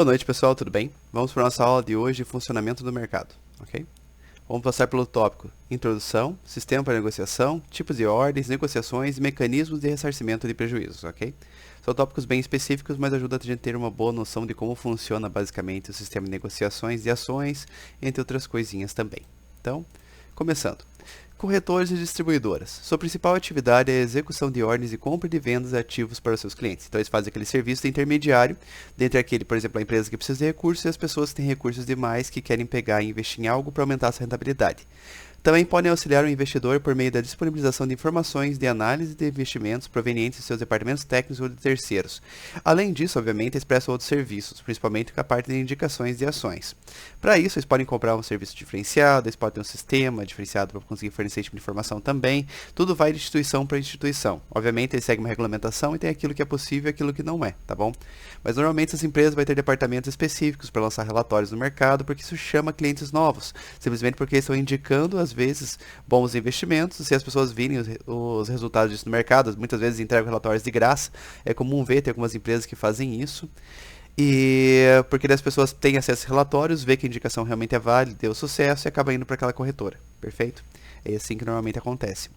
Boa noite, pessoal, tudo bem? Vamos para a nossa aula de hoje de funcionamento do mercado, ok? Vamos passar pelo tópico Introdução, Sistema para Negociação, Tipos de Ordens, Negociações e Mecanismos de Ressarcimento de Prejuízos, ok? São tópicos bem específicos, mas ajudam a gente a ter uma boa noção de como funciona basicamente o sistema de negociações de ações, entre outras coisinhas também. Então, começando. Corretores e distribuidoras. Sua principal atividade é a execução de ordens de compra e de vendas de ativos para os seus clientes. Então, eles fazem aquele serviço de intermediário entre aquele, por exemplo, a empresa que precisa de recursos e as pessoas que têm recursos demais que querem pegar e investir em algo para aumentar a sua rentabilidade. Também podem auxiliar o investidor por meio da disponibilização de informações de análise de investimentos provenientes de seus departamentos técnicos ou de terceiros. Além disso, obviamente, eles prestam outros serviços, principalmente com a parte de indicações de ações. Para isso, eles podem comprar um serviço diferenciado, eles podem ter um sistema diferenciado para conseguir fornecer esse tipo de informação também. Tudo vai de instituição para instituição. Obviamente, eles seguem uma regulamentação e tem aquilo que é possível e aquilo que não é, tá bom? Mas normalmente essas empresas vão ter departamentos específicos para lançar relatórios no mercado, porque isso chama clientes novos, simplesmente porque eles estão indicando às vezes bons investimentos. Se as pessoas virem os resultados disso no mercado, muitas vezes entregam relatórios de graça. É comum ver, tem algumas empresas que fazem isso. E porque as pessoas têm acesso a relatórios, vê que a indicação realmente é válida, deu sucesso e acaba indo para aquela corretora. Perfeito? É assim que normalmente acontece.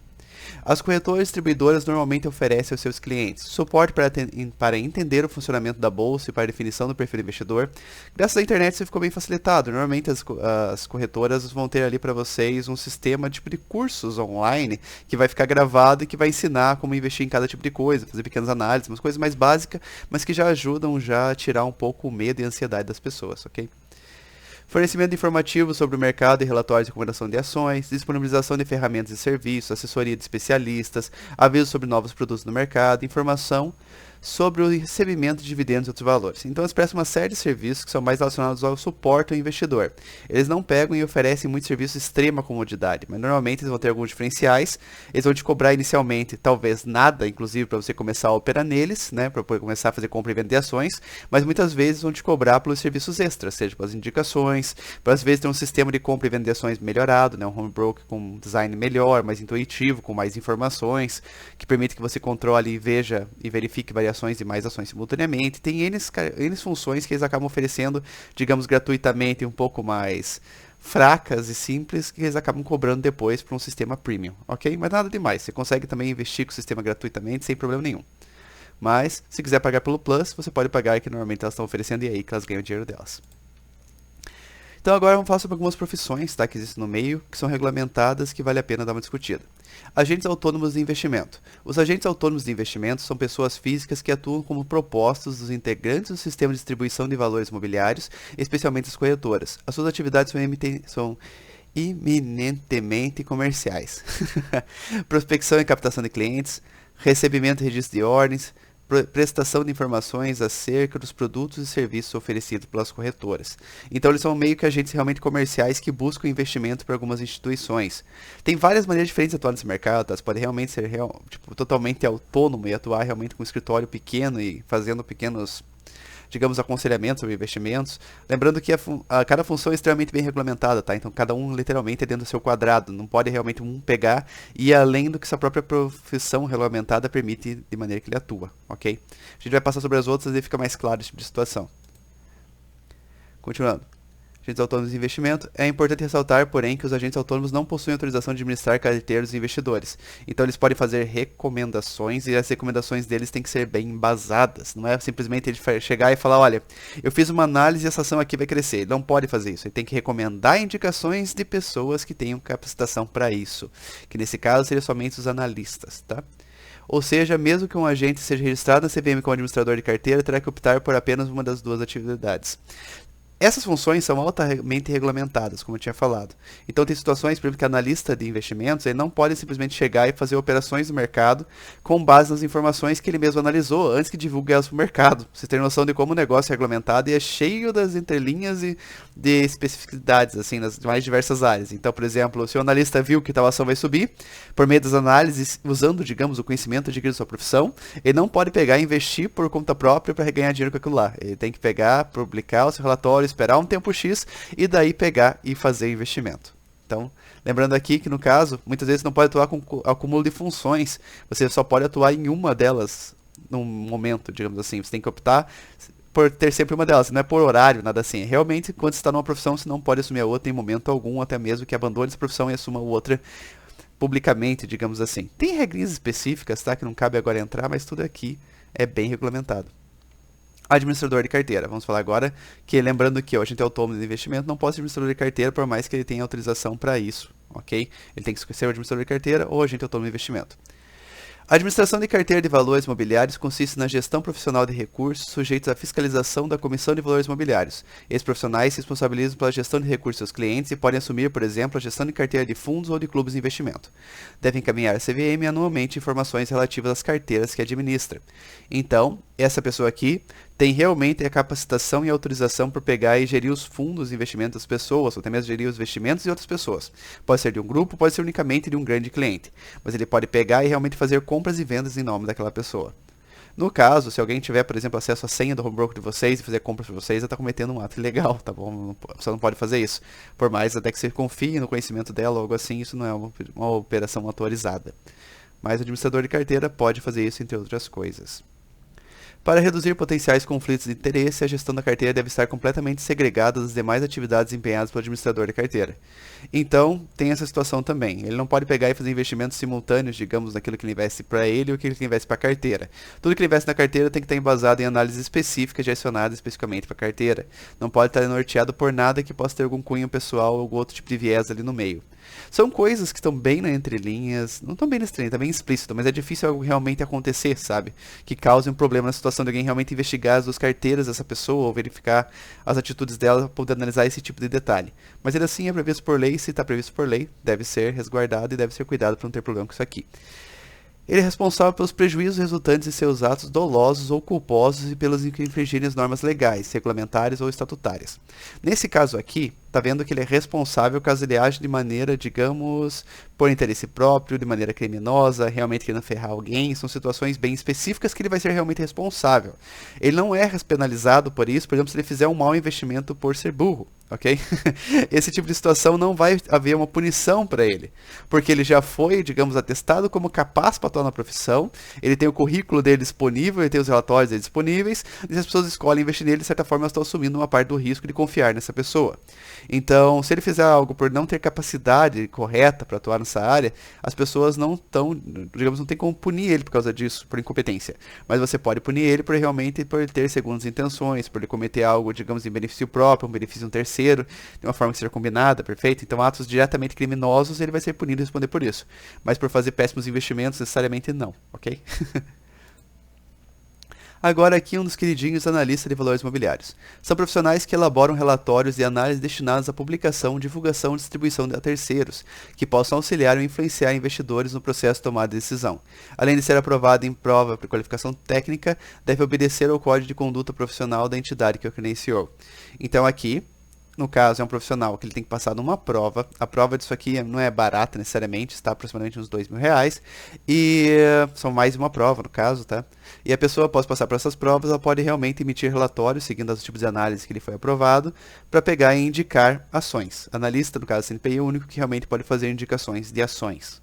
As corretoras distribuidoras normalmente oferecem aos seus clientes suporte para entender o funcionamento da bolsa e para a definição do perfil do investidor. Graças à internet isso ficou bem facilitado. Normalmente as corretoras vão ter ali para vocês um sistema tipo de cursos online que vai ficar gravado e que vai ensinar como investir em cada tipo de coisa, fazer pequenas análises, umas coisas mais básicas, mas que já ajudam já a tirar um pouco o medo e a ansiedade das pessoas, ok? Fornecimento de informativos sobre o mercado e relatórios de recomendação de ações, disponibilização de ferramentas e serviços, assessoria de especialistas, avisos sobre novos produtos no mercado, informação sobre o recebimento de dividendos e outros valores. Então eles prestam uma série de serviços que são mais relacionados ao suporte ao investidor. Eles não pegam e oferecem muitos serviços de extrema comodidade, mas normalmente eles vão ter alguns diferenciais. Eles vão te cobrar inicialmente talvez nada, inclusive para você começar a operar neles, né, para poder começar a fazer compra e venda de ações, mas muitas vezes vão te cobrar pelos serviços extras, seja pelas indicações, para às vezes ter um sistema de compra e venda de ações melhorado, né, um home broker com um design melhor, mais intuitivo, com mais informações, que permite que você controle e veja e verifique variações e mais ações simultaneamente. Tem N funções que eles acabam oferecendo, digamos, gratuitamente, um pouco mais fracas e simples, que eles acabam cobrando depois para um sistema premium, ok? Mas nada demais, você consegue também investir com o sistema gratuitamente sem problema nenhum. Mas, se quiser pagar pelo Plus, você pode pagar, que normalmente elas estão oferecendo, e é aí que elas ganham o dinheiro delas. Então agora vamos falar sobre algumas profissões, tá, que existem no meio, que são regulamentadas, que vale a pena dar uma discutida. Agentes autônomos de investimento. Os agentes autônomos de investimento são pessoas físicas que atuam como propostos dos integrantes do sistema de distribuição de valores imobiliários, especialmente as corretoras. As suas atividades são eminentemente comerciais. Prospecção e captação de clientes, recebimento e registro de ordens, prestação de informações acerca dos produtos e serviços oferecidos pelas corretoras. Então eles são meio que agentes realmente comerciais que buscam investimento para algumas instituições. Tem várias maneiras diferentes de atuar nesse mercado, tá? Você pode realmente ser totalmente autônomo e atuar realmente com um escritório pequeno e fazendo pequenos, digamos, aconselhamentos sobre investimentos. Lembrando que cada função é extremamente bem regulamentada, tá? Então cada um literalmente é dentro do seu quadrado, não pode realmente um pegar e ir além do que sua própria profissão regulamentada permite de maneira que ele atua, ok? A gente vai passar sobre as outras e fica mais claro esse tipo de situação. Continuando. Agentes autônomos de investimento. É importante ressaltar, porém, que os agentes autônomos não possuem autorização de administrar carteiras de investidores. Então, eles podem fazer recomendações e as recomendações deles têm que ser bem embasadas. Não é simplesmente ele chegar e falar, olha, eu fiz uma análise e essa ação aqui vai crescer. Ele não pode fazer isso. Ele tem que recomendar indicações de pessoas que tenham capacitação para isso. Que nesse caso seriam somente os analistas, tá? Ou seja, mesmo que um agente seja registrado na CVM como administrador de carteira, terá que optar por apenas uma das duas atividades. Essas funções são altamente regulamentadas, como eu tinha falado. Então tem situações, por exemplo, que analista de investimentos ele não pode simplesmente chegar e fazer operações no mercado com base nas informações que ele mesmo analisou antes que divulgue elas para o mercado. Vocês terem noção de como o negócio é regulamentado e é cheio das entrelinhas e de especificidades, assim, nas mais diversas áreas. Então, por exemplo, se o analista viu que tal ação vai subir, por meio das análises, usando, digamos, o conhecimento adquirido da sua profissão, ele não pode pegar e investir por conta própria para ganhar dinheiro com aquilo lá. Ele tem que pegar, publicar o seu relatório, esperar um tempo X e daí pegar e fazer investimento. Então, lembrando aqui que no caso, muitas vezes não pode atuar com acúmulo de funções, você só pode atuar em uma delas num momento, digamos assim. Você tem que optar por ter sempre uma delas, não é por horário, nada assim. Realmente, quando você está numa profissão, você não pode assumir a outra em momento algum, até mesmo que abandone essa profissão e assuma outra publicamente, digamos assim. Tem regrinhas específicas, tá, que não cabe agora entrar, mas tudo aqui é bem regulamentado. Administrador de carteira. Vamos falar agora que, lembrando que o agente autônomo de investimento não pode ser administrador de carteira, por mais que ele tenha autorização para isso, ok? Ele tem que ser o administrador de carteira ou agente autônomo de investimento. A administração de carteira de valores mobiliários consiste na gestão profissional de recursos sujeitos à fiscalização da Comissão de Valores Mobiliários. Esses profissionais se responsabilizam pela gestão de recursos dos clientes e podem assumir, por exemplo, a gestão de carteira de fundos ou de clubes de investimento. Devem encaminhar à CVM anualmente informações relativas às carteiras que administra. Então, essa pessoa aqui tem realmente a capacitação e autorização para pegar e gerir os fundos de investimento das pessoas, ou até mesmo gerir os investimentos de outras pessoas. Pode ser de um grupo, pode ser unicamente de um grande cliente, mas ele pode pegar e realmente fazer compras e vendas em nome daquela pessoa. No caso, se alguém tiver, por exemplo, acesso à senha do home broker de vocês e fazer compras para vocês, ela está cometendo um ato ilegal, tá bom? Você não pode fazer isso. Por mais até que você confie no conhecimento dela ou algo assim, isso não é uma operação autorizada. Mas o administrador de carteira pode fazer isso, entre outras coisas. Para reduzir potenciais conflitos de interesse, a gestão da carteira deve estar completamente segregada das demais atividades desempenhadas pelo administrador de carteira. Então, tem essa situação também. Ele não pode pegar e fazer investimentos simultâneos, digamos, naquilo que ele investe para ele ou aquilo que ele investe para a carteira. Tudo que ele investe na carteira tem que estar embasado em análises específicas direcionadas especificamente para a carteira. Não pode estar norteado por nada que possa ter algum cunho pessoal ou algum outro tipo de viés ali no meio. São coisas que estão bem na entrelinhas, não estão bem na entrelinha, está bem explícito, mas é difícil algo realmente acontecer, sabe? Que cause um problema na situação de alguém realmente investigar as duas carteiras dessa pessoa ou verificar as atitudes dela para poder analisar esse tipo de detalhe. Mas ele assim é previsto por lei, se está previsto por lei, deve ser resguardado e deve ser cuidado para não ter problema com isso aqui. Ele é responsável pelos prejuízos resultantes de seus atos dolosos ou culposos e pelos que infringirem as normas legais, regulamentares ou estatutárias. Nesse caso aqui, está vendo que ele é responsável caso ele age de maneira, digamos, por interesse próprio, de maneira criminosa, realmente querendo ferrar alguém. São situações bem específicas que ele vai ser realmente responsável. Ele não é penalizado por isso, por exemplo, se ele fizer um mau investimento por ser burro. Ok? Esse tipo de situação não vai haver uma punição para ele, porque ele já foi, digamos, atestado como capaz para atuar na profissão, ele tem o currículo dele disponível, ele tem os relatórios dele disponíveis, e se as pessoas escolhem investir nele, de certa forma elas estão assumindo uma parte do risco de confiar nessa pessoa. Então, se ele fizer algo por não ter capacidade correta para atuar nessa área, as pessoas não estão, digamos, não tem como punir ele por causa disso, por incompetência. Mas você pode punir ele por realmente por ele ter segundas intenções, por ele cometer algo, digamos, em benefício próprio, um benefício de um terceiro, de uma forma que seja combinada, perfeito? Então, atos diretamente criminosos, ele vai ser punido e responder por isso. Mas por fazer péssimos investimentos, necessariamente não, ok? Agora aqui um dos queridinhos analistas de valores imobiliários. São profissionais que elaboram relatórios e análises destinados à publicação, divulgação e distribuição a terceiros, que possam auxiliar ou influenciar investidores no processo de tomada de decisão. Além de ser aprovado em prova por qualificação técnica, deve obedecer ao código de conduta profissional da entidade que o credenciou. Então aqui, no caso, é um profissional que ele tem que passar numa prova. A prova disso aqui não é barata necessariamente, está aproximadamente uns R$2.000. E são mais de uma prova, no caso, tá? E a pessoa, após passar por essas provas, ela pode realmente emitir relatórios, seguindo os tipos de análise que ele foi aprovado, para pegar e indicar ações. Analista, no caso, CNPI, é o único que realmente pode fazer indicações de ações.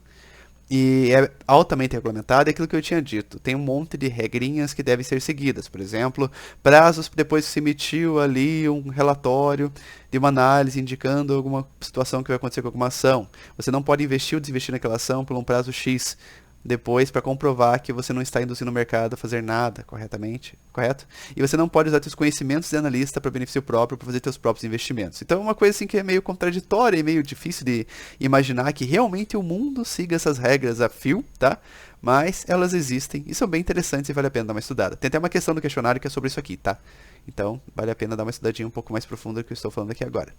E é altamente regulamentado, é aquilo que eu tinha dito. Tem um monte de regrinhas que devem ser seguidas. Por exemplo, prazos depois que se emitiu ali um relatório de uma análise indicando alguma situação que vai acontecer com alguma ação. Você não pode investir ou desinvestir naquela ação por um prazo X depois para comprovar que você não está induzindo o mercado a fazer nada corretamente, correto? E você não pode usar seus conhecimentos de analista para benefício próprio, para fazer seus próprios investimentos. Então é uma coisa assim que é meio contraditória e meio difícil de imaginar que realmente o mundo siga essas regras a fio, tá? Mas elas existem e são bem interessantes e vale a pena dar uma estudada. Tem até uma questão do questionário que é sobre isso aqui, tá? Então vale a pena dar uma estudadinha um pouco mais profunda do que eu estou falando aqui agora.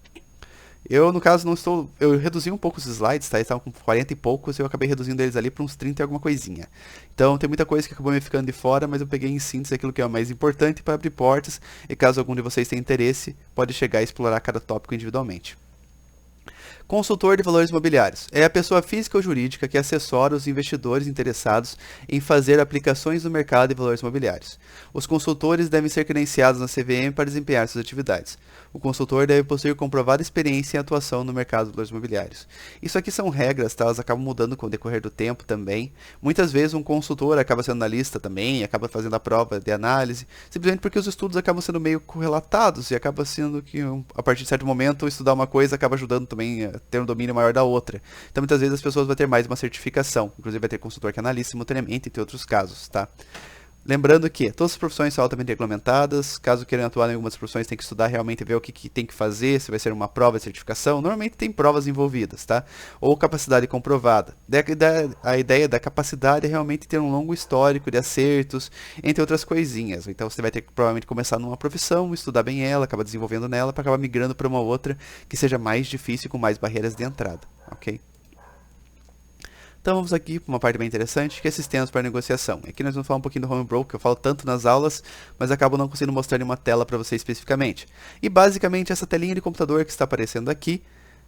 Eu, no caso, não estou... Eu reduzi um pouco os slides, tá? Eles estavam com 40 e poucos, eu acabei reduzindo eles ali para uns 30 e alguma coisinha. Então, tem muita coisa que acabou me ficando de fora, mas eu peguei em síntese aquilo que é o mais importante para abrir portas, e caso algum de vocês tenha interesse, pode chegar e explorar cada tópico individualmente. Consultor de valores imobiliários. É a pessoa física ou jurídica que assessora os investidores interessados em fazer aplicações no mercado de valores imobiliários. Os consultores devem ser credenciados na CVM para desempenhar suas atividades. O consultor deve possuir comprovada experiência em atuação no mercado de valores imobiliários. Isso aqui são regras, tá? Elas acabam mudando com o decorrer do tempo também. Muitas vezes um consultor acaba sendo analista também, acaba fazendo a prova de análise, simplesmente porque os estudos acabam sendo meio correlatados e acaba sendo que, a partir de certo momento, estudar uma coisa acaba ajudando também a ter um domínio maior da outra. Então, muitas vezes as pessoas vão ter mais uma certificação. Inclusive, vai ter consultor que é analista simultaneamente, entre outros casos, tá? Lembrando que todas as profissões são altamente regulamentadas. Caso queiram atuar em algumas profissões, tem que estudar realmente, ver o que tem que fazer, se vai ser uma prova de certificação. Normalmente tem provas envolvidas, tá? Ou capacidade comprovada. A ideia da capacidade é realmente ter um longo histórico de acertos, entre outras coisinhas. Então você vai ter que provavelmente começar numa profissão, estudar bem ela, acabar desenvolvendo nela, para acabar migrando para uma outra que seja mais difícil, com mais barreiras de entrada, ok? Então vamos aqui para uma parte bem interessante, que é sistemas para negociação. Aqui nós vamos falar um pouquinho do Home Broker, que eu falo tanto nas aulas, mas acabo não conseguindo mostrar em uma tela para você especificamente. E basicamente essa telinha de computador que está aparecendo aqui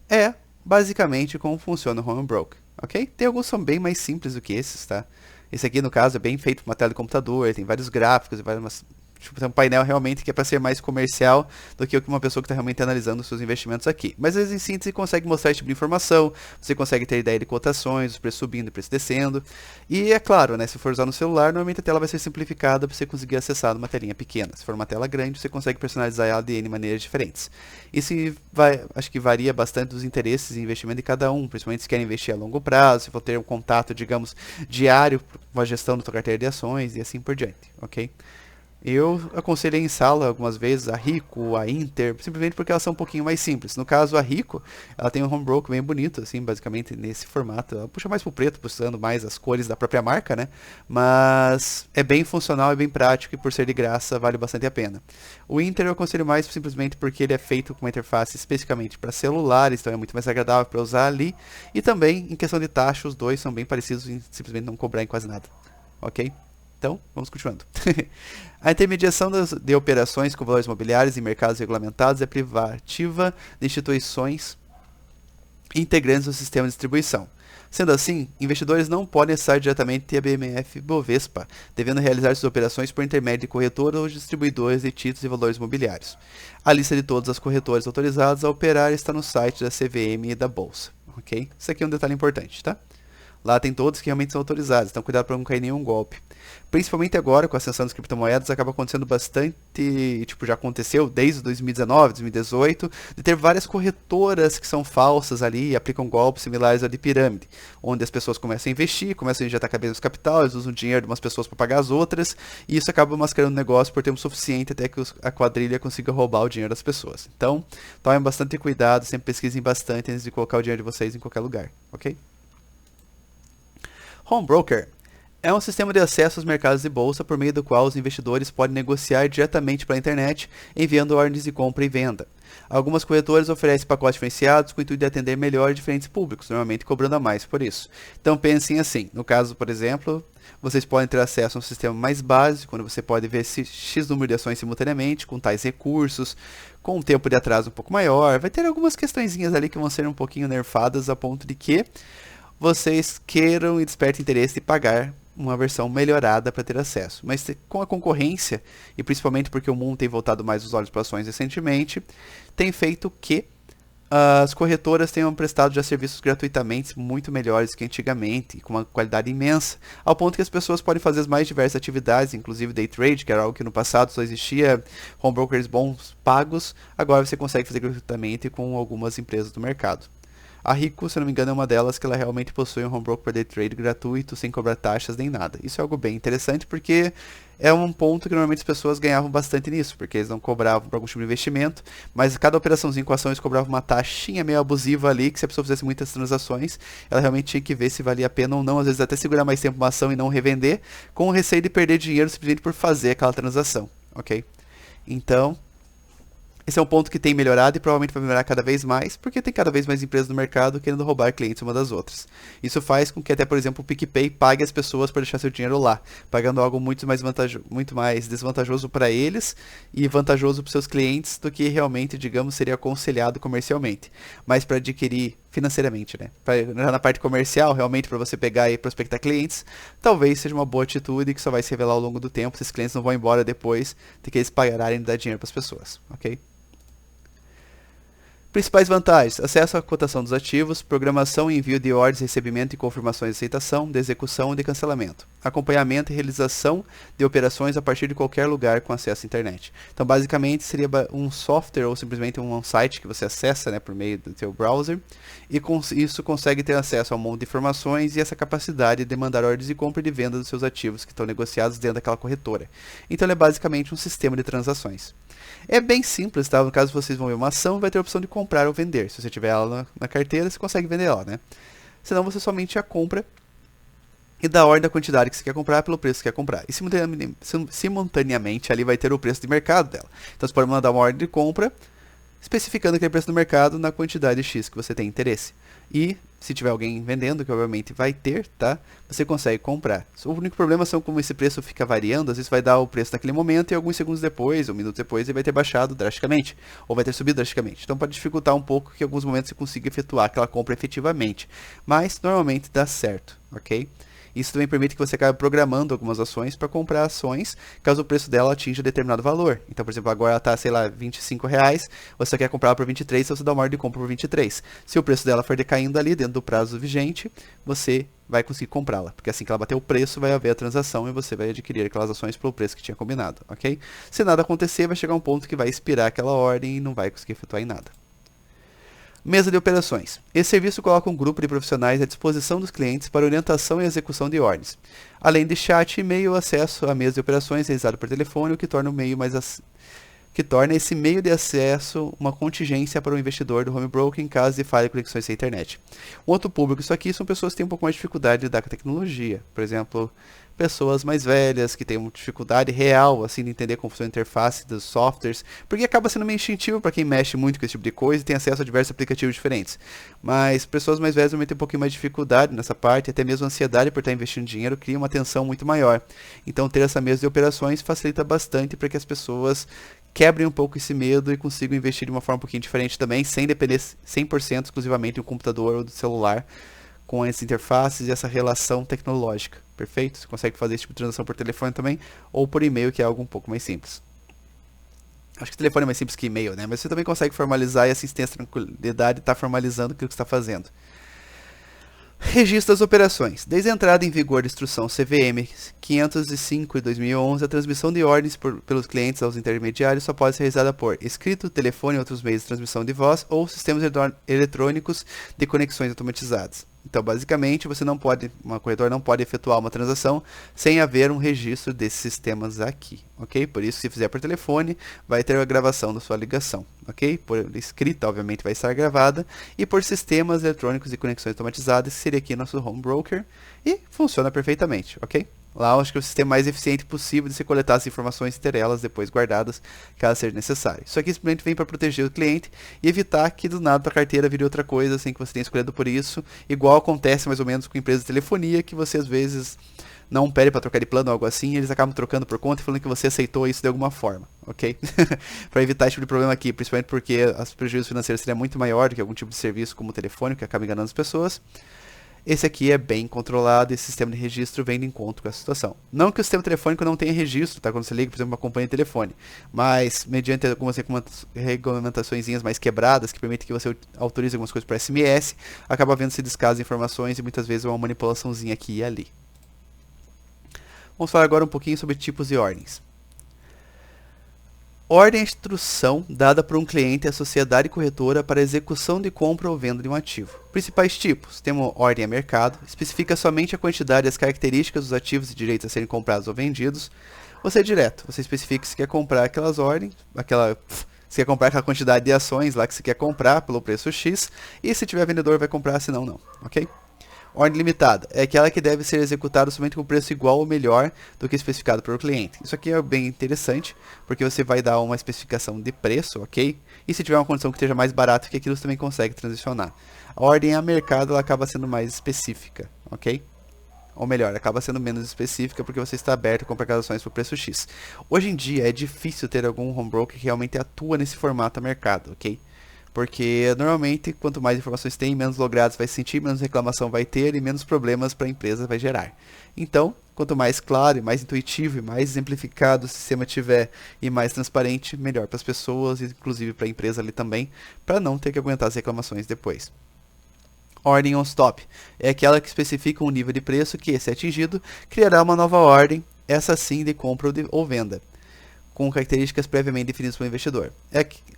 é basicamente como funciona o Home Broker, ok? Tem alguns que são bem mais simples do que esses, tá? Esse aqui no caso é bem feito para uma tela de computador, tem vários gráficos, tem um painel realmente que é para ser mais comercial do que uma pessoa que está realmente analisando os seus investimentos aqui. Mas às vezes em síntese você consegue mostrar esse tipo de informação, você consegue ter ideia de cotações, os preços subindo e preços descendo. E é claro, né, se for usar no celular, normalmente a tela vai ser simplificada para você conseguir acessar numa telinha pequena. Se for uma tela grande, você consegue personalizar ela de N maneiras diferentes. Isso acho que varia bastante dos interesses e investimento de cada um, principalmente se quer investir a longo prazo, se for ter um contato, digamos, diário com a gestão da sua carteira de ações e assim por diante, ok? Eu aconselhei em sala algumas vezes a Rico, a Inter, simplesmente porque elas são um pouquinho mais simples. No caso, a Rico, ela tem um home broker bem bonito, assim, basicamente nesse formato. Ela puxa mais pro preto, puxando mais as cores da própria marca, né? Mas é bem funcional, é bem prático e por ser de graça vale bastante a pena. O Inter eu aconselho mais simplesmente porque ele é feito com uma interface especificamente para celulares, então é muito mais agradável para usar ali. E também, em questão de taxa, os dois são bem parecidos em simplesmente não cobrar em quase nada, ok? Então, vamos continuando. A intermediação de operações com valores imobiliários em mercados regulamentados é privativa de instituições integrantes do sistema de distribuição. Sendo assim, investidores não podem acessar diretamente a BMF Bovespa, devendo realizar suas operações por intermédio de corretoras ou distribuidores de títulos e valores imobiliários. A lista de todas as corretoras autorizadas a operar está no site da CVM e da Bolsa. Ok? Isso aqui é um detalhe importante, tá? Lá tem todos que realmente são autorizados, então cuidado para não cair nenhum golpe. Principalmente agora, com a ascensão das criptomoedas, acaba acontecendo bastante, já aconteceu desde 2019, 2018, de ter várias corretoras que são falsas ali e aplicam golpes similares ao de pirâmide, onde as pessoas começam a investir, começam a injetar cabeça nos capital, eles usam o dinheiro de umas pessoas para pagar as outras, e isso acaba mascarando o negócio por tempo suficiente até que a quadrilha consiga roubar o dinheiro das pessoas. Então, tomem bastante cuidado, sempre pesquisem bastante antes de colocar o dinheiro de vocês em qualquer lugar, ok? Home Broker é um sistema de acesso aos mercados de bolsa por meio do qual os investidores podem negociar diretamente pela internet, enviando ordens de compra e venda. Algumas corretoras oferecem pacotes diferenciados com o intuito de atender melhor diferentes públicos, normalmente cobrando a mais por isso. Então pensem assim, no caso, por exemplo, vocês podem ter acesso a um sistema mais básico, onde você pode ver X número de ações simultaneamente, com tais recursos, com um tempo de atraso um pouco maior. Vai ter algumas questõezinhas ali que vão ser um pouquinho nerfadas a ponto de que vocês queiram e despertem interesse de pagar uma versão melhorada para ter acesso. Mas com a concorrência, e principalmente porque o mundo tem voltado mais os olhos para ações recentemente, tem feito que as corretoras tenham prestado já serviços gratuitamente muito melhores que antigamente, com uma qualidade imensa, ao ponto que as pessoas podem fazer as mais diversas atividades, inclusive day trade, que era algo que no passado só existia home brokers bons pagos, agora você consegue fazer gratuitamente com algumas empresas do mercado. A Rico, se não me engano, é uma delas que ela realmente possui um home broker para day trade gratuito, sem cobrar taxas nem nada. Isso é algo bem interessante porque é um ponto que normalmente as pessoas ganhavam bastante nisso, porque eles não cobravam por algum tipo de investimento, mas cada operaçãozinha com ação eles cobravam uma taxinha meio abusiva ali, que se a pessoa fizesse muitas transações, ela realmente tinha que ver se valia a pena ou não, às vezes até segurar mais tempo uma ação e não revender, com o receio de perder dinheiro simplesmente por fazer aquela transação, ok? Então, esse é um ponto que tem melhorado e provavelmente vai melhorar cada vez mais, porque tem cada vez mais empresas no mercado querendo roubar clientes uma das outras. Isso faz com que até, por exemplo, o PicPay pague as pessoas para deixar seu dinheiro lá, pagando algo muito mais desvantajoso para eles e vantajoso para seus clientes do que realmente, digamos, seria aconselhado comercialmente. Mas para adquirir financeiramente, né? Já na parte comercial, realmente, para você pegar e prospectar clientes, talvez seja uma boa atitude que só vai se revelar ao longo do tempo. Esses clientes não vão embora depois de que eles pagarem de dar dinheiro para as pessoas, ok? Principais vantagens: acesso à cotação dos ativos, programação e envio de ordens, recebimento e confirmações de aceitação, de execução e de cancelamento, acompanhamento e realização de operações a partir de qualquer lugar com acesso à internet. Então, basicamente, seria um software ou simplesmente um site que você acessa, né, por meio do seu browser, e com isso consegue ter acesso a um monte de informações e essa capacidade de mandar ordens de compra e de venda dos seus ativos que estão negociados dentro daquela corretora. Então, ele é basicamente um sistema de transações. É bem simples, tá? No caso, vocês vão ver uma ação, vai ter a opção de comprar ou vender. Se você tiver ela na carteira, você consegue vender ela, né? Senão, você somente a compra e dá ordem da quantidade que você quer comprar pelo preço que quer comprar. E simultaneamente ali vai ter o preço de mercado dela. Então, você pode mandar uma ordem de compra especificando aquele preço do mercado na quantidade X que você tem interesse. E se tiver alguém vendendo, que obviamente vai ter, tá? Você consegue comprar. O único problema são como esse preço fica variando, às vezes vai dar o preço naquele momento e alguns segundos depois, ou minutos depois, ele vai ter baixado drasticamente, ou vai ter subido drasticamente. Então pode dificultar um pouco que em alguns momentos você consiga efetuar aquela compra efetivamente. Mas normalmente dá certo, ok? Isso também permite que você acabe programando algumas ações para comprar ações caso o preço dela atinja determinado valor. Então, por exemplo, agora ela está, sei lá, R$25, você quer comprar ela por 23, então você dá uma ordem de compra por 23. Se o preço dela for decaindo ali dentro do prazo vigente, você vai conseguir comprá-la, porque assim que ela bater o preço, vai haver a transação e você vai adquirir aquelas ações pelo preço que tinha combinado, ok? Se nada acontecer, vai chegar um ponto que vai expirar aquela ordem e não vai conseguir efetuar em nada. Mesa de operações. Esse serviço coloca um grupo de profissionais à disposição dos clientes para orientação e execução de ordens. Além de chat e e-mail, acesso à mesa de operações realizado por telefone, o que torna esse meio de acesso uma contingência para o investidor do home broker em caso de falha de conexões à internet. Um outro público isso aqui são pessoas que têm um pouco mais de dificuldade de lidar com a tecnologia. Por exemplo, pessoas mais velhas que têm uma dificuldade real assim de entender como funciona a interface dos softwares, porque acaba sendo meio instintivo para quem mexe muito com esse tipo de coisa e tem acesso a diversos aplicativos diferentes. Mas pessoas mais velhas também têm um pouquinho mais de dificuldade nessa parte, até mesmo ansiedade por estar investindo dinheiro cria uma tensão muito maior. Então ter essa mesa de operações facilita bastante para que as pessoas quebrem um pouco esse medo e consigam investir de uma forma um pouquinho diferente também, sem depender 100% exclusivamente do computador ou do celular, com essas interfaces e essa relação tecnológica, perfeito? Você consegue fazer esse tipo de transação por telefone também, ou por e-mail, que é algo um pouco mais simples. Acho que o telefone é mais simples que e-mail, né? Mas você também consegue formalizar e assim tem essa tranquilidade de estar formalizando aquilo que você está fazendo. Registro das operações. Desde a entrada em vigor da instrução CVM 505 de 2011, a transmissão de ordens pelos clientes aos intermediários só pode ser realizada por escrito, telefone e outros meios de transmissão de voz ou sistemas eletrônicos de conexões automatizadas. Então, basicamente, uma corretora não pode efetuar uma transação sem haver um registro desses sistemas aqui, ok? Por isso, se fizer por telefone, vai ter a gravação da sua ligação, ok? Por escrita, obviamente, vai estar gravada. E por sistemas eletrônicos e conexões automatizadas, que seria aqui nosso home broker. E funciona perfeitamente, ok? Lá eu acho que é o sistema mais eficiente possível de se coletar as informações e ter elas depois guardadas, caso seja necessário. Isso aqui simplesmente vem para proteger o cliente e evitar que do nada a carteira vire outra coisa, sem que você tenha escolhido por isso. Igual acontece mais ou menos com empresas de telefonia, que você às vezes não pede para trocar de plano ou algo assim, e eles acabam trocando por conta e falando que você aceitou isso de alguma forma, ok? Para evitar esse tipo de problema aqui, principalmente porque os prejuízos financeiros seriam muito maior do que algum tipo de serviço como o telefone, que acaba enganando as pessoas. Esse aqui é bem controlado e esse sistema de registro vem de encontro com essa situação. Não que o sistema telefônico não tenha registro, tá? Quando você liga, por exemplo, uma companhia de telefone. Mas, mediante algumas regulamentações mais quebradas, que permitem que você autorize algumas coisas por SMS, acaba havendo esse descaso de informações e muitas vezes uma manipulaçãozinha aqui e ali. Vamos falar agora um pouquinho sobre tipos de ordens. Ordem é a instrução dada por um cliente à sociedade corretora para execução de compra ou venda de um ativo. Principais tipos: temos ordem a mercado, especifica somente a quantidade e as características dos ativos e direitos a serem comprados ou vendidos. Você é direto, você especifica se quer comprar aquelas ordens, se quer comprar aquela quantidade de ações lá que você quer comprar pelo preço X, e se tiver vendedor vai comprar, senão não, ok? Ordem limitada é aquela que deve ser executada somente com preço igual ou melhor do que especificado pelo cliente. Isso aqui é bem interessante, porque você vai dar uma especificação de preço, ok? E se tiver uma condição que esteja mais barata que aquilo, você também consegue transicionar. A ordem a mercado ela acaba sendo mais específica, ok? Ou melhor, acaba sendo menos específica porque você está aberto a comprar aquelas ações por preço X. Hoje em dia é difícil ter algum home broker que realmente atua nesse formato a mercado, ok? Porque normalmente quanto mais informações tem, menos logrados vai sentir, menos reclamação vai ter e menos problemas para a empresa vai gerar. Então, quanto mais claro, e mais intuitivo e mais exemplificado o sistema tiver e mais transparente, melhor para as pessoas e inclusive para a empresa ali também, para não ter que aguentar as reclamações depois. Ordem on stop é aquela que especifica um nível de preço que, se atingido, criará uma nova ordem, essa sim de compra ou venda, com características previamente definidas pelo investidor.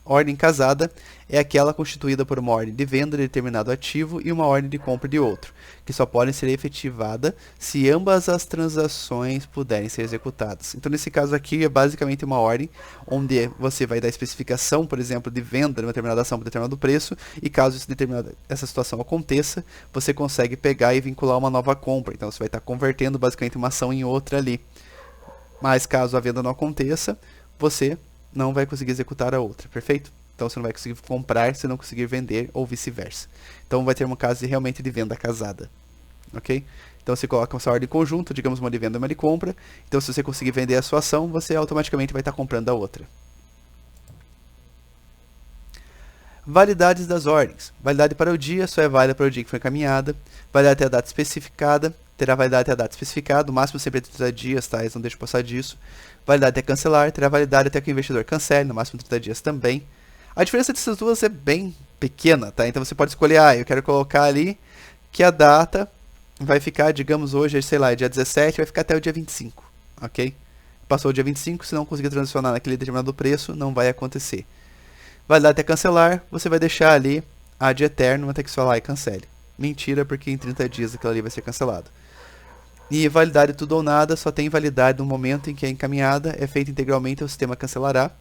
Ordem casada é aquela constituída por uma ordem de venda de determinado ativo e uma ordem de compra de outro, que só podem ser efetivadas se ambas as transações puderem ser executadas. Então, nesse caso aqui, é basicamente uma ordem onde você vai dar especificação, por exemplo, de venda de uma determinada ação por determinado preço, e caso essa situação aconteça, você consegue pegar e vincular uma nova compra. Então, você vai estar convertendo basicamente uma ação em outra ali. Mas caso a venda não aconteça, você não vai conseguir executar a outra, perfeito? Então você não vai conseguir comprar se não conseguir vender ou vice-versa. Então vai ter um caso realmente de venda casada, ok? Então você coloca essa ordem conjunta, digamos uma de venda e uma de compra. Então se você conseguir vender a sua ação, você automaticamente vai estar comprando a outra. Validades das ordens. Validade para o dia só é válida para o dia que foi encaminhada. Validade até a data especificada. Terá validade até a data especificada, o máximo sempre é 30 dias, tá? Eles não deixam passar disso. Validade até cancelar, terá validade até que o investidor cancele, no máximo 30 dias também. A diferença dessas duas é bem pequena, tá? Então você pode escolher, eu quero colocar ali que a data vai ficar, digamos hoje, sei lá, é dia 17, vai ficar até o dia 25, ok? Passou o dia 25, se não conseguir transicionar naquele determinado preço, não vai acontecer. Validade até cancelar, você vai deixar ali a de eterno até que você vá lá e cancele. Mentira, porque em 30 dias aquilo ali vai ser cancelado. E validade tudo ou nada só tem validade no momento em que é encaminhada, é feita integralmente, o sistema cancelará.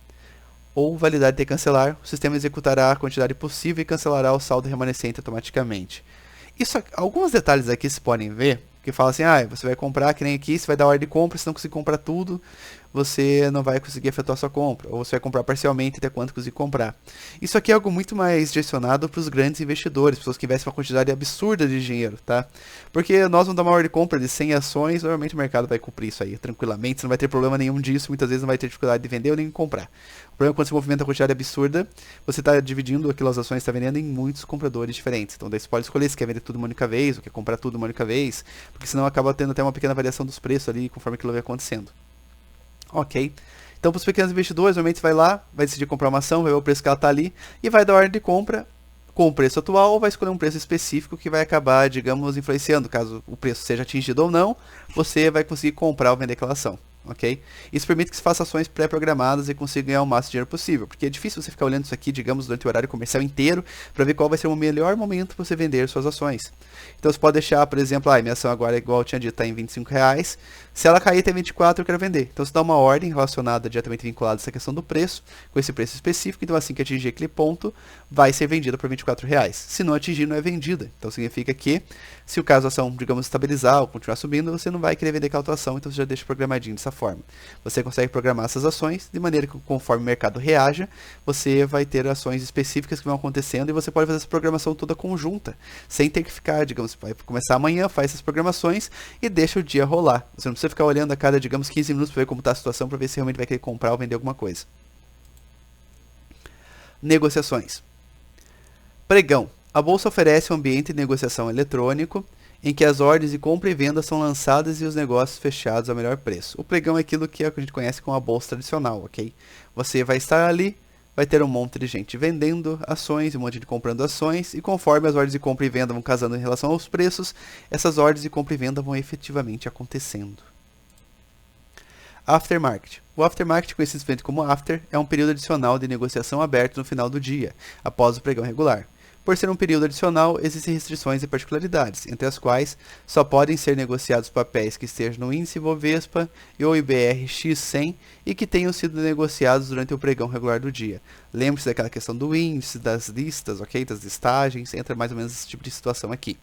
Ou validade de cancelar, o sistema executará a quantidade possível e cancelará o saldo remanescente automaticamente. Alguns detalhes aqui se podem ver, que fala assim, você vai comprar, que nem aqui, você vai dar ordem de compra, se não conseguir comprar tudo, você não vai conseguir efetuar sua compra, ou você vai comprar parcialmente até quanto conseguir comprar. Isso aqui é algo muito mais direcionado para os grandes investidores, pessoas que investem uma quantidade absurda de dinheiro, tá? Porque nós vamos dar uma ordem de compra de 100 ações, normalmente o mercado vai cumprir isso aí tranquilamente, você não vai ter problema nenhum disso, muitas vezes não vai ter dificuldade de vender ou nem de comprar. O problema é quando você movimenta a quantidade absurda, você está dividindo aquelas ações que está vendendo em muitos compradores diferentes. Então daí você pode escolher se quer vender tudo uma única vez, ou quer comprar tudo uma única vez, porque senão acaba tendo até uma pequena variação dos preços ali, conforme aquilo vai acontecendo. Ok. Então, para os pequenos investidores, normalmente você vai lá, vai decidir comprar uma ação, vai ver o preço que ela está ali, e vai dar ordem de compra com o preço atual, ou vai escolher um preço específico que vai acabar, digamos, influenciando. Caso o preço seja atingido ou não, você vai conseguir comprar ou vender aquela ação. Ok? Isso permite que se faça ações pré-programadas e consiga ganhar o máximo de dinheiro possível, porque é difícil você ficar olhando isso aqui, digamos, durante o horário comercial inteiro, para ver qual vai ser o melhor momento para você vender suas ações. Então você pode deixar, por exemplo, minha ação agora, igual eu tinha dito, está em R$25, se ela cair até 24 eu quero vender. Então você dá uma ordem relacionada, diretamente vinculada a essa questão do preço, com esse preço específico, então assim que atingir aquele ponto, vai ser vendida por R$24. Se não atingir, não é vendida. Então significa que, se o caso a ação, digamos, estabilizar ou continuar subindo, você não vai querer vender aquela tua ação, então você já deixa programadinho dessa forma. Você consegue programar essas ações de maneira que, conforme o mercado reaja, você vai ter ações específicas que vão acontecendo e você pode fazer essa programação toda conjunta, sem ter que ficar, digamos, vai começar amanhã, faz essas programações e deixa o dia rolar. Você não precisa ficar olhando a cada, digamos, 15 minutos para ver como está a situação, para ver se realmente vai querer comprar ou vender alguma coisa. Negociações. Pregão. A bolsa oferece um ambiente de negociação eletrônico em que as ordens de compra e venda são lançadas e os negócios fechados ao melhor preço. O pregão é aquilo que a gente conhece como a bolsa tradicional, ok? Você vai estar ali, vai ter um monte de gente vendendo ações, um monte de gente comprando ações, e conforme as ordens de compra e venda vão casando em relação aos preços, essas ordens de compra e venda vão efetivamente acontecendo. Aftermarket. O aftermarket, conhecido simplesmente como after, é um período adicional de negociação aberto no final do dia, após o pregão regular. Por ser um período adicional, existem restrições e particularidades, entre as quais só podem ser negociados papéis que estejam no índice Bovespa e ou IBR X100 e que tenham sido negociados durante o pregão regular do dia. Lembre-se daquela questão do índice, das listas, ok? Das listagens, entra mais ou menos esse tipo de situação aqui.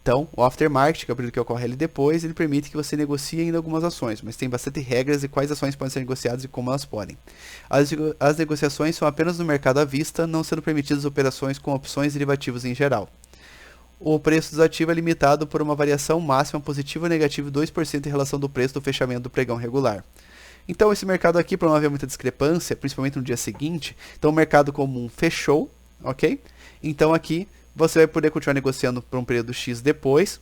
Então, o aftermarket, que é o período que ocorre ali depois, ele permite que você negocie ainda algumas ações, mas tem bastante regras de quais ações podem ser negociadas e como elas podem. As negociações são apenas no mercado à vista, não sendo permitidas operações com opções derivativas em geral. O preço dos ativos é limitado por uma variação máxima positiva ou negativa de 2% em relação do preço do fechamento do pregão regular. Então, esse mercado aqui, para não haver muita discrepância, principalmente no dia seguinte, então o mercado comum fechou, ok? Então aqui você vai poder continuar negociando por um período X depois,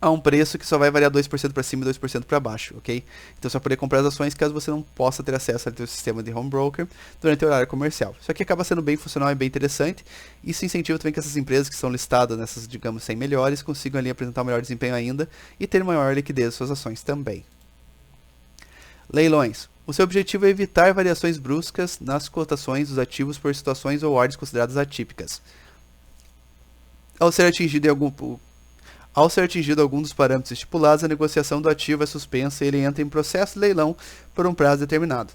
a um preço que só vai variar 2% para cima e 2% para baixo, ok? Então você vai poder comprar as ações caso você não possa ter acesso ao seu sistema de home broker durante o horário comercial. Isso aqui acaba sendo bem funcional e bem interessante. Isso incentiva também que essas empresas que são listadas nessas, digamos, 100 melhores consigam ali apresentar um melhor desempenho ainda e ter maior liquidez das suas ações também. Leilões. O seu objetivo é evitar variações bruscas nas cotações dos ativos por situações ou ordens consideradas atípicas. Ao ser atingido algum dos parâmetros estipulados, a negociação do ativo é suspensa e ele entra em processo de leilão por um prazo determinado.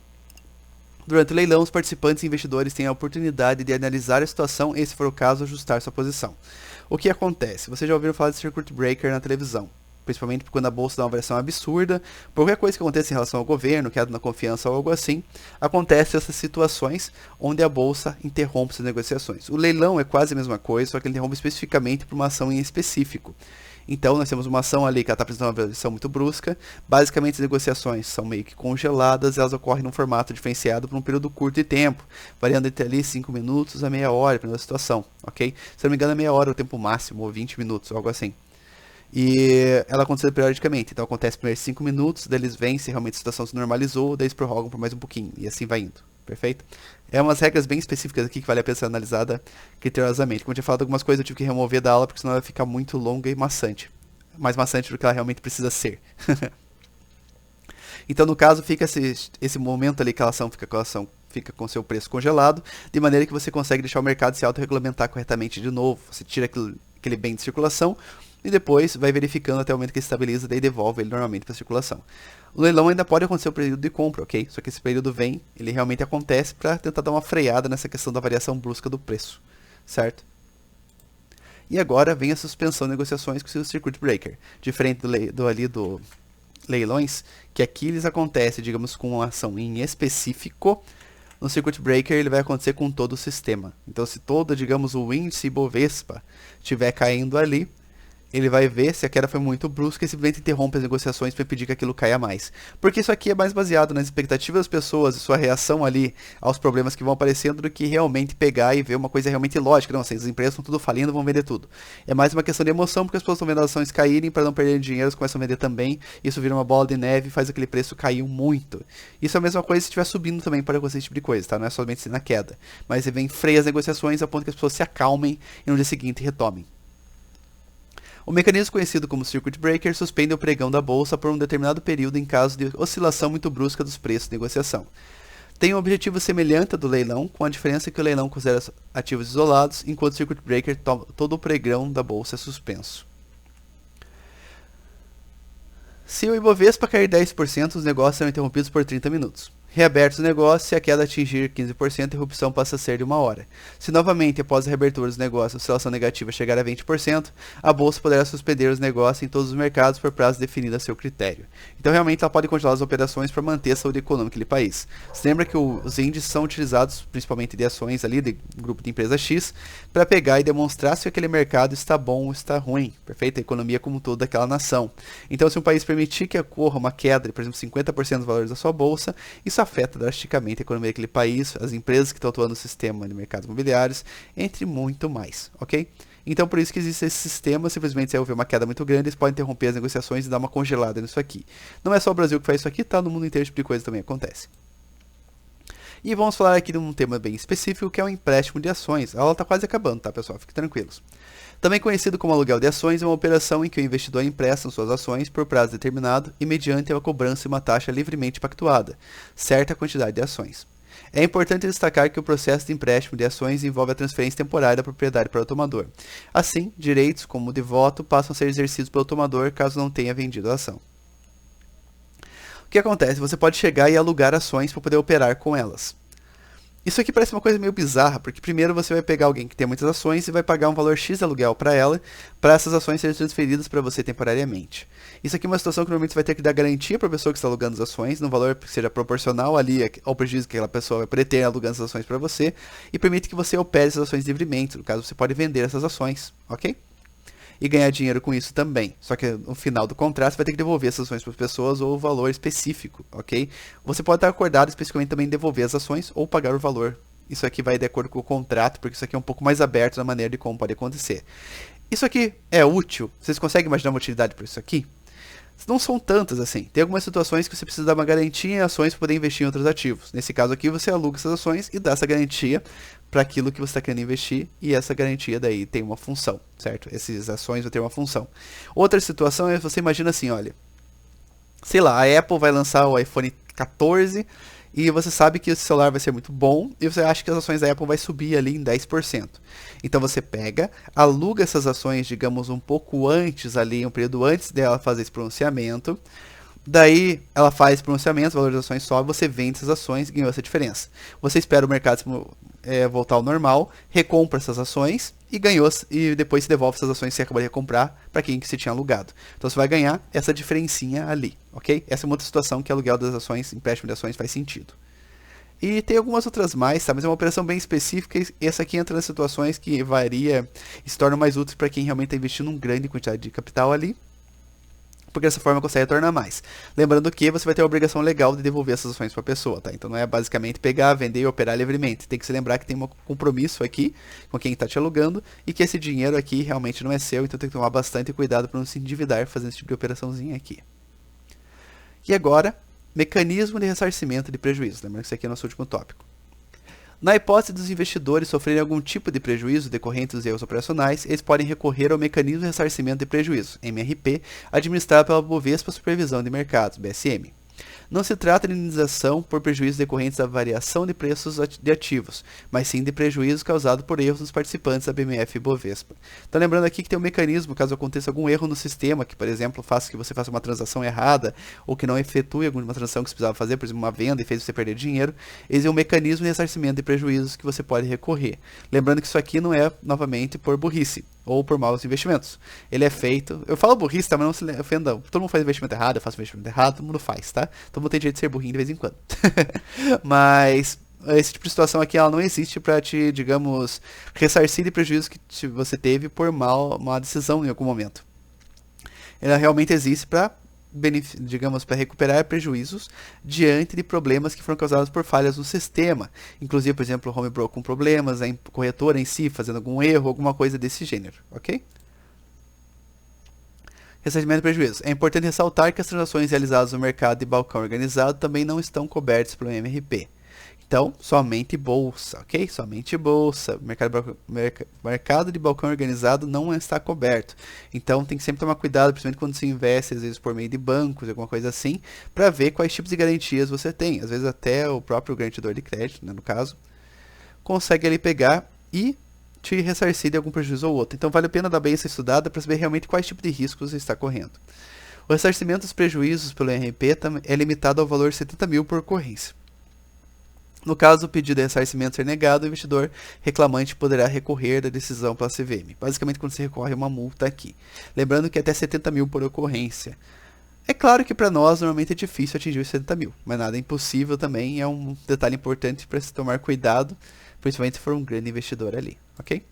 Durante o leilão, os participantes e investidores têm a oportunidade de analisar a situação e, se for o caso, ajustar sua posição. O que acontece? Vocês já ouviram falar de circuit breaker na televisão, principalmente quando a bolsa dá uma variação absurda, por qualquer coisa que aconteça em relação ao governo, queda na confiança ou algo assim, acontece essas situações onde a bolsa interrompe essas negociações. O leilão é quase a mesma coisa, só que ele interrompe especificamente por uma ação em específico. Então, nós temos uma ação ali que está apresentando uma variação muito brusca. Basicamente, as negociações são meio que congeladas, elas ocorrem num formato diferenciado por um período curto de tempo, variando entre ali 5 minutos a meia hora, dependendo da situação, ok? Se não me engano, é meia hora o tempo máximo, ou 20 minutos, algo assim. E ela acontece periodicamente, então acontece primeiro 5 minutos, daí eles veem se realmente a situação se normalizou, daí eles prorrogam por mais um pouquinho, e assim vai indo, perfeito? É umas regras bem específicas aqui que vale a pena ser analisada criteriosamente. Como eu tinha falado, algumas coisas eu tive que remover da aula, porque senão ela vai ficar muito longa e maçante. Mais maçante do que ela realmente precisa ser. Então, no caso, fica esse momento ali que a ação fica com seu preço congelado, de maneira que você consegue deixar o mercado se autorregulamentar corretamente de novo. Você tira aquele bem de circulação e depois vai verificando até o momento que ele estabiliza, daí devolve ele normalmente para a circulação. O leilão ainda pode acontecer o período de compra, ok? Só que esse período ele realmente acontece para tentar dar uma freada nessa questão da variação brusca do preço, certo? E agora vem a suspensão de negociações com o circuit breaker, diferente do leilões, que aqui eles acontecem, digamos, com uma ação em específico. No circuit breaker ele vai acontecer com todo o sistema. Então, se todo, digamos, o índice Bovespa estiver caindo ali, ele vai ver se a queda foi muito brusca e simplesmente interrompe as negociações para impedir que aquilo caia mais. Porque isso aqui é mais baseado nas expectativas das pessoas e sua reação ali aos problemas que vão aparecendo do que realmente pegar e ver uma coisa realmente lógica. Não, assim, as empresas estão tudo falindo, vão vender tudo. É mais uma questão de emoção, porque as pessoas estão vendo as ações caírem, para não perderem dinheiro, elas começam a vender também. Isso vira uma bola de neve e faz aquele preço cair muito. Isso é a mesma coisa se estiver subindo também para acontecer esse tipo de coisa, tá? Não é somente na queda. Mas vem freia as negociações a ponto que as pessoas se acalmem e no dia seguinte retomem. O mecanismo conhecido como circuit breaker suspende o pregão da bolsa por um determinado período em caso de oscilação muito brusca dos preços de negociação. Tem um objetivo semelhante ao do leilão, com a diferença que o leilão considera ativos isolados, enquanto o circuit breaker todo o pregão da bolsa é suspenso. Se o Ibovespa cair 10%, os negócios serão interrompidos por 30 minutos. Reabertos os negócios, se a queda atingir 15%, a interrupção passa a ser de 1 hora. Se novamente, após a reabertura dos negócios, a oscilação negativa chegar a 20%, a bolsa poderá suspender os negócios em todos os mercados por prazo definido a seu critério. Então, realmente, ela pode congelar as operações para manter a saúde econômica do país. Se lembra que os índices são utilizados, principalmente de ações ali, de grupo de empresa X, para pegar e demonstrar se aquele mercado está bom ou está ruim. Perfeito? A economia como um todo daquela nação. Então, se um país permitir que ocorra uma queda de, por exemplo, 50% dos valores da sua bolsa, isso afeta drasticamente a economia daquele país, as empresas que estão atuando no sistema de mercados imobiliários, entre muito mais, ok? Então, por isso que existe esse sistema, simplesmente se houver uma queda muito grande, eles podem interromper as negociações e dar uma congelada nisso aqui. Não é só o Brasil que faz isso aqui, tá? No mundo inteiro esse tipo de coisa também acontece. E vamos falar aqui de um tema bem específico, que é o empréstimo de ações. A aula está quase acabando, tá, pessoal? Fiquem tranquilos. Também conhecido como aluguel de ações, é uma operação em que o investidor empresta suas ações por prazo determinado e mediante a cobrança de uma taxa livremente pactuada, certa quantidade de ações. É importante destacar que o processo de empréstimo de ações envolve a transferência temporária da propriedade para o tomador. Assim, direitos como o de voto passam a ser exercidos pelo tomador caso não tenha vendido a ação. O que acontece? Você pode chegar e alugar ações para poder operar com elas. Isso aqui parece uma coisa meio bizarra, porque primeiro você vai pegar alguém que tem muitas ações e vai pagar um valor X de aluguel para ela, para essas ações serem transferidas para você temporariamente. Isso aqui é uma situação que normalmente você vai ter que dar garantia para a pessoa que está alugando as ações, num valor que seja proporcional ali ao prejuízo que aquela pessoa vai poder ter alugando as ações para você, e permite que você opere essas ações livremente, no caso você pode vender essas ações, ok? E ganhar dinheiro com isso também. Só que no final do contrato você vai ter que devolver essas ações para as pessoas ou o valor específico, ok? Você pode estar acordado especificamente também em devolver as ações ou pagar o valor Isso aqui vai de acordo com o contrato, porque isso aqui é um pouco mais aberto na maneira de como pode acontecer. Isso aqui é útil? Vocês conseguem imaginar uma utilidade para isso aqui? Não são tantas assim. Tem algumas situações que você precisa dar uma garantia em ações para poder investir em outros ativos. Nesse caso aqui, você aluga essas ações e dá essa garantia para aquilo que você está querendo investir, e essa garantia daí tem uma função, certo? Essas ações vão ter uma função. Outra situação é, você imagina assim, olha, sei lá, a Apple vai lançar o iPhone 14 e você sabe que esse celular vai ser muito bom e você acha que as ações da Apple vai subir ali em 10%. Então você pega, aluga essas ações, digamos, um pouco antes ali, um período antes dela fazer esse pronunciamento. Daí ela faz pronunciamento, valorizações sobe, você vende essas ações e ganhou essa diferença. Você espera o mercado voltar ao normal, recompra essas ações e ganhou, e depois se devolve essas ações que você acabou de recomprar para quem que você tinha alugado. Então você vai ganhar essa diferencinha ali, ok? Essa é uma outra situação que aluguel das ações, empréstimo de ações faz sentido. E tem algumas outras mais, tá? Mas é uma operação bem específica, e essa aqui entra nas situações que varia e se torna mais útil para quem realmente está investindo uma grande quantidade de capital ali, porque dessa forma consegue retornar mais. Lembrando que você vai ter a obrigação legal de devolver essas ações para a pessoa, tá? Então não é basicamente pegar, vender e operar livremente. Tem que se lembrar que tem um compromisso aqui com quem está te alugando e que esse dinheiro aqui realmente não é seu, então tem que tomar bastante cuidado para não se endividar fazendo esse tipo de operaçãozinha aqui. E agora, mecanismo de ressarcimento de prejuízos. Lembrando que esse aqui é o nosso último tópico. Na hipótese dos investidores sofrerem algum tipo de prejuízo decorrente dos erros operacionais, eles podem recorrer ao Mecanismo de Ressarcimento de Prejuízo, MRP, administrado pela Bovespa Supervisão de Mercados, BSM. Não se trata de indenização por prejuízos decorrentes da variação de preços de ativos, mas sim de prejuízos causados por erros dos participantes da BMF e Bovespa. Então lembrando aqui que tem um mecanismo caso aconteça algum erro no sistema, que por exemplo faça que você faça uma transação errada, ou que não efetue alguma transação que você precisava fazer, por exemplo uma venda e fez você perder dinheiro, esse é um mecanismo de ressarcimento de prejuízos que você pode recorrer. Lembrando que isso aqui não é, novamente, por burrice ou por maus investimentos. Ele é feito... Eu falo burrice, tá? Mas não se ofenda. Todo mundo faz investimento errado, eu faço investimento errado, todo mundo faz, tá? Todo mundo tem direito de ser burrinho de vez em quando. Mas esse tipo de situação aqui, ela não existe para te, digamos, ressarcir de prejuízo que você teve por má decisão em algum momento. Ela realmente existe para, digamos, para recuperar prejuízos diante de problemas que foram causados por falhas no sistema. Inclusive, por exemplo, o home broker com problemas, a corretora em si fazendo algum erro, alguma coisa desse gênero, ok? Ressarcimento de prejuízos. É importante ressaltar que as transações realizadas no mercado de balcão organizado também não estão cobertas pelo MRP. Então, somente bolsa, ok? Somente bolsa. Mercado de balcão organizado não está coberto. Então, tem que sempre tomar cuidado, principalmente quando se investe, às vezes por meio de bancos, alguma coisa assim, para ver quais tipos de garantias você tem. Às vezes até o próprio garantidor de crédito, né, no caso, consegue ali pegar e te ressarcir de algum prejuízo ou outro. Então, vale a pena dar bem essa estudada para saber realmente quais tipos de riscos você está correndo. O ressarcimento dos prejuízos pelo MRP é limitado ao valor de 70 mil por ocorrência. No caso, o pedido de ressarcimento ser negado, o investidor reclamante poderá recorrer da decisão pela CVM. Basicamente, quando você recorre a uma multa aqui. Lembrando que é até 70 mil por ocorrência. É claro que para nós, normalmente é difícil atingir os 70 mil, mas nada é impossível também. É um detalhe importante para se tomar cuidado, principalmente se for um grande investidor ali, ok?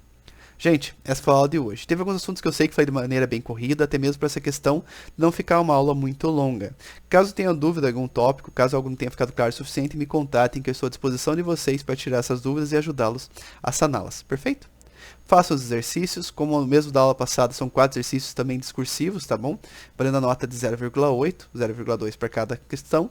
Gente, essa foi a aula de hoje. Teve alguns assuntos que eu sei que falei de maneira bem corrida, até mesmo para essa questão de não ficar uma aula muito longa. Caso tenha dúvida de algum tópico, caso algo não tenha ficado claro o suficiente, me contatem que eu estou à disposição de vocês para tirar essas dúvidas e ajudá-los a saná-las. Perfeito? Faça os exercícios, como no mesmo da aula passada, são 4 exercícios também discursivos, tá bom? Valendo a nota de 0,8, 0,2 para cada questão.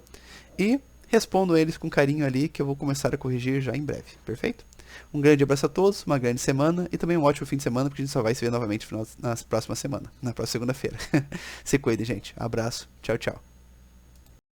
E respondo eles com carinho ali, que eu vou começar a corrigir já em breve. Perfeito? Um grande abraço a todos, uma grande semana e também um ótimo fim de semana, porque a gente só vai se ver novamente na próxima semana, na próxima segunda-feira. Se cuide, gente. Abraço. Tchau, tchau.